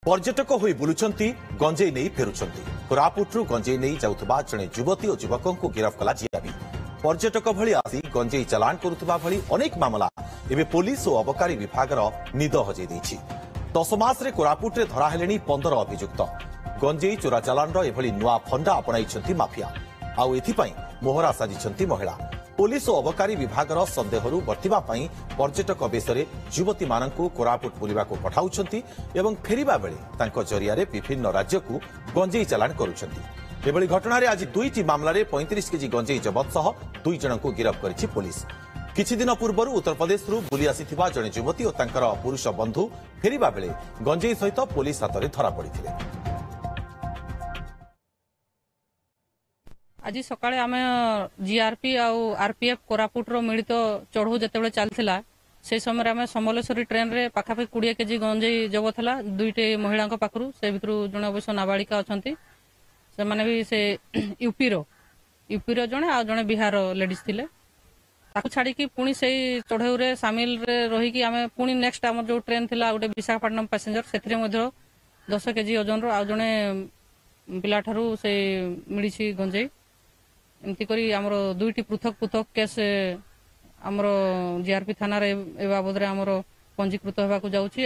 पर्यटक होई बुलुचंती गंजेई नहीं फेरुचंती कोरापुटरू गंजेई नहीं जाउथबा जणे युवती और युवकों को गिरफ्त कला जीआरपी पर्यटक भली आसी गंजेई चलाण करुथबा भली अनेक मामला एबे पुलिस और अबकारी विभागर निद हजै दैछि 10 मासरे कोरापुटरे धरा हेलेनी 15 अभियुक्त गंजेई चोरा चलाणर एभली नुआ फंडा अपनाइछंती माफिया आउ एथिपाई मोहरा साजिछंती महिला पुलिस और अबकारी विभागर संदेहरु बर्तिबा पई पर्यटक बेसरे युवती मानकु कोरापुट बुलिबाकु पठाउछंती एवं फेरिबा बेले तांको जरियारे विभिन्न राज्यकु गंजेई चालान करूछंती। एभली घटना रे आज दुईटी मामलारे 35 केजी गंजेई जबत सह 2 जनकु गिरफ्त करिछि पुलिस। किछि दिन पूर्व उत्तर प्रदेशरु बुली आसिथिबा जणे युवती और तांकर पुरुष बंधु फेरिबा बेले गंजेई सहित पुलिस हातरे धरा पड़िथिले। आज सकाळे आमे जीआरपी आउ आरपीएफ कोरापुट रो मिलित चढ़ऊ जेतेबेले चलथिला से समय आमे समलेश्वरी ट्रेन रे पाखापी 20 केजी गंजेई जब थला दुईटे महिलांक पाखरु से भितरु जणे अवश्य नाबालिका अछंती से माने भी से यूपी रो जणे आ जणे बिहार लेडीज थिले ताकु छाडी की पुणी सेई चढ़ऊ रे शामिल रे रही की आमे पुणी नेक्स्ट हमर जो ट्रेन थिला गोटे विशाखापट्टनम पैसेंजर सेथिरे मध्ये 10 केजी ओजन रो आ जणे पिला ठारू से मिलिछि गंजेई एमती करी आमर दुईटी पृथक पृथक केस आमर जीआरपी थाना रे ए बाबद रे आमर पंजीकृत होबाकू जाउछि।